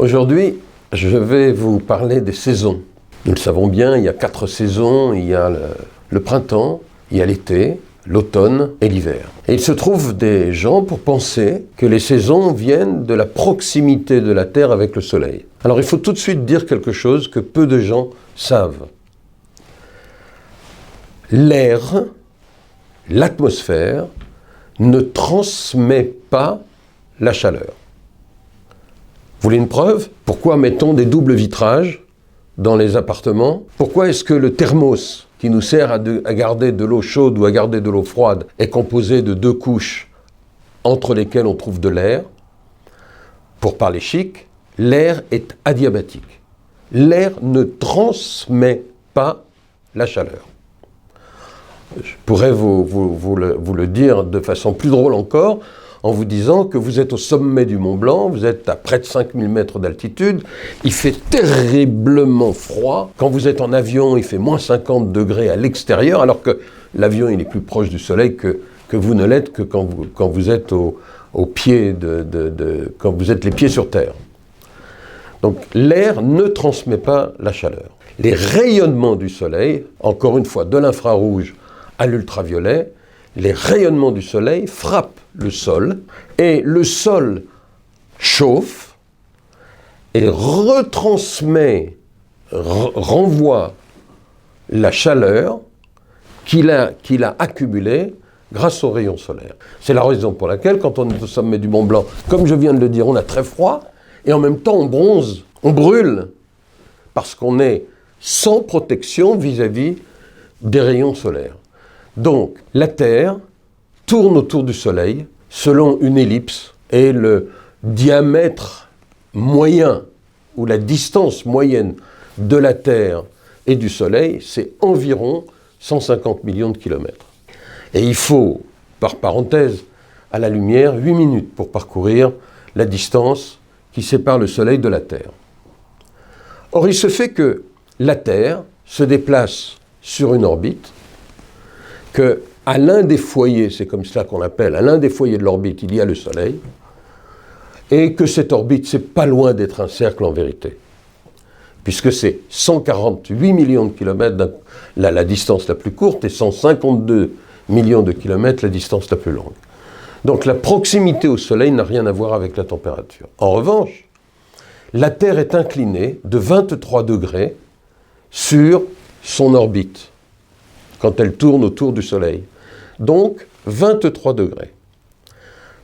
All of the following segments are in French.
Aujourd'hui, je vais vous parler des saisons. Nous le savons bien, il y a 4 saisons, il y a le printemps, il y a l'été, l'automne et l'hiver. Et il se trouve des gens pour penser que les saisons viennent de la proximité de la Terre avec le Soleil. Alors il faut tout de suite dire quelque chose que peu de gens savent. L'air, l'atmosphère, ne transmet pas la chaleur. Vous voulez une preuve? Pourquoi mettons des doubles vitrages dans les appartements? Pourquoi est-ce que le thermos, qui nous sert à garder de l'eau chaude ou à garder de l'eau froide, est composé de 2 couches entre lesquelles on trouve de l'air? Pour parler chic, l'air est adiabatique. L'air ne transmet pas la chaleur. Je pourrais vous le dire de façon plus drôle encore, en vous disant que vous êtes au sommet du Mont Blanc, vous êtes à près de 5000 mètres d'altitude, il fait terriblement froid. Quand vous êtes en avion, il fait moins 50 degrés à l'extérieur, alors que l'avion il est plus proche du soleil que vous ne l'êtes que quand vous êtes au pied quand vous êtes les pieds sur terre. Donc l'air ne transmet pas la chaleur. Les rayonnements du soleil, encore une fois de l'infrarouge à l'ultraviolet, les rayonnements du soleil frappent le sol et le sol chauffe et renvoie la chaleur qu'il a accumulée grâce aux rayons solaires. C'est la raison pour laquelle, quand on est au sommet du Mont Blanc, comme je viens de le dire, on a très froid et en même temps on bronze, on brûle, parce qu'on est sans protection vis-à-vis des rayons solaires. Donc, la Terre tourne autour du Soleil selon une ellipse et le diamètre moyen ou la distance moyenne de la Terre et du Soleil, c'est environ 150 millions de kilomètres. Et il faut, par parenthèse, à la lumière, 8 minutes pour parcourir la distance qui sépare le Soleil de la Terre. Or, il se fait que la Terre se déplace sur une orbite, qu'à l'un des foyers, c'est comme cela qu'on l'appelle, à l'un des foyers de l'orbite, il y a le Soleil, et que cette orbite, c'est pas loin d'être un cercle en vérité, puisque c'est 148 millions de kilomètres, la distance la plus courte, et 152 millions de kilomètres, la distance la plus longue. Donc la proximité au Soleil n'a rien à voir avec la température. En revanche, la Terre est inclinée de 23 degrés sur son orbite, quand elle tourne autour du Soleil. Donc, 23 degrés.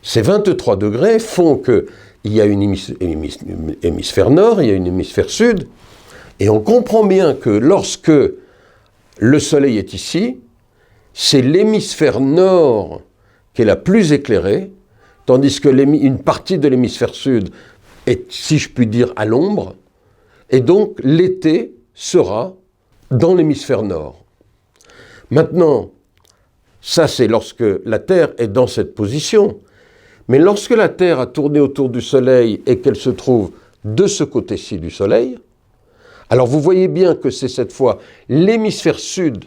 Ces 23 degrés font qu'il y a une hémisphère nord, il y a une hémisphère sud, et on comprend bien que lorsque le Soleil est ici, c'est l'hémisphère nord qui est la plus éclairée, tandis que une partie de l'hémisphère sud est, si je puis dire, à l'ombre, et donc l'été sera dans l'hémisphère nord. Maintenant, ça c'est lorsque la Terre est dans cette position, mais lorsque la Terre a tourné autour du Soleil et qu'elle se trouve de ce côté-ci du Soleil, alors vous voyez bien que c'est cette fois l'hémisphère sud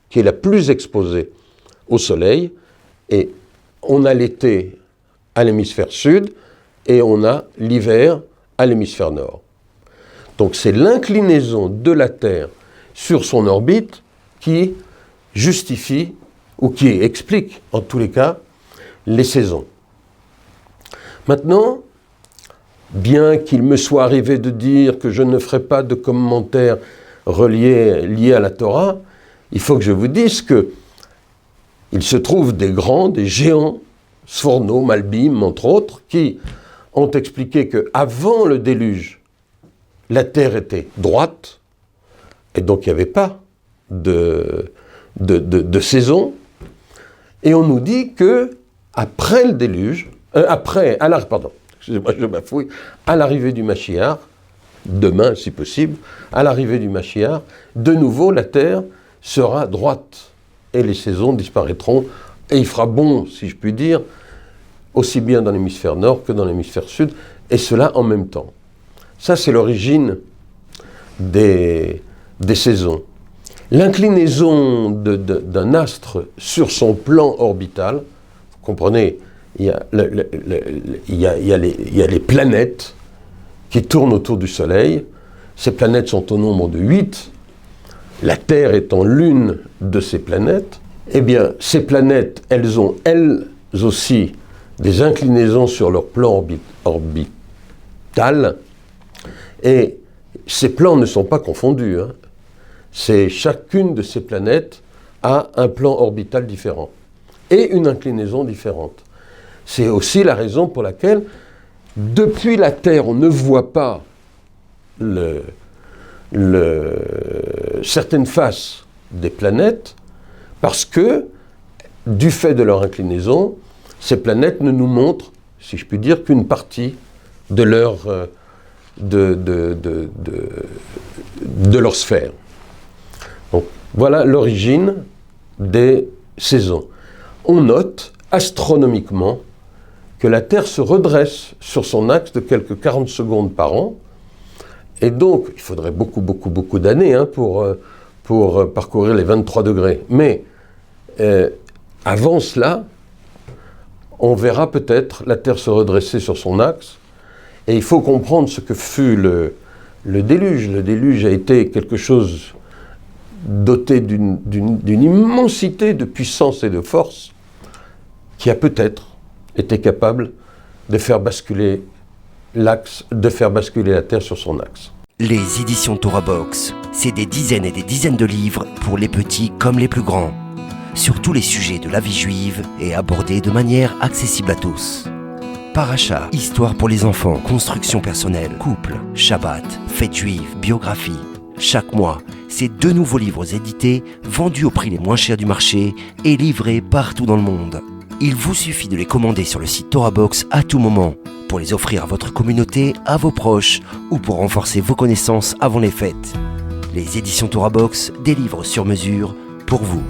qui est la plus exposée au Soleil, et on a l'été à l'hémisphère sud et on a l'hiver à l'hémisphère nord. Donc c'est l'inclinaison de la Terre sur son orbite qui justifie, ou qui explique, en tous les cas, les saisons. Maintenant, bien qu'il me soit arrivé de dire que je ne ferai pas de commentaires liés à la Torah, il faut que je vous dise que il se trouve des géants, Sforno, Malbim, entre autres, qui ont expliqué qu'avant le déluge, la Terre était droite, et donc il n'y avait pas de saison, et on nous dit que après le déluge, excusez-moi, je bafouille, à l'arrivée du Mashiach, demain si possible, à l'arrivée du Mashiach, de nouveau la Terre sera droite, et les saisons disparaîtront, et il fera bon, si je puis dire, aussi bien dans l'hémisphère nord que dans l'hémisphère sud, et cela en même temps. Ça c'est l'origine des saisons. L'inclinaison d'un astre sur son plan orbital, vous comprenez, il y a les planètes qui tournent autour du Soleil. Ces planètes sont au nombre de 8, la Terre étant l'une de ces planètes. Eh bien, ces planètes, elles ont elles aussi des inclinaisons sur leur plan orbital, et ces plans ne sont pas confondus. C'est chacune de ces planètes a un plan orbital différent et une inclinaison différente. C'est aussi la raison pour laquelle, depuis la Terre, on ne voit pas certaines faces des planètes, parce que, du fait de leur inclinaison, ces planètes ne nous montrent, si je puis dire, qu'une partie de leur sphère. Donc, voilà l'origine des saisons. On note astronomiquement que la Terre se redresse sur son axe de quelques 40 secondes par an, et donc il faudrait beaucoup d'années pour parcourir les 23 degrés. Mais avant cela, on verra peut-être la Terre se redresser sur son axe, et il faut comprendre ce que fut le déluge. Le déluge a été quelque chose doté d'une immensité de puissance et de force, qui a peut-être été capable de faire basculer la Terre sur son axe. Les éditions Torah Box, c'est des dizaines et des dizaines de livres pour les petits comme les plus grands, sur tous les sujets de la vie juive et abordés de manière accessible à tous. Paracha, histoire pour les enfants, construction personnelle, couple, Shabbat, fête juive, biographie. Chaque mois, c'est 2 nouveaux livres édités, vendus au prix les moins chers du marché et livrés partout dans le monde. Il vous suffit de les commander sur le site Torah Box à tout moment, pour les offrir à votre communauté, à vos proches, ou pour renforcer vos connaissances avant les fêtes. Les éditions Torah Box, des livres sur mesure pour vous.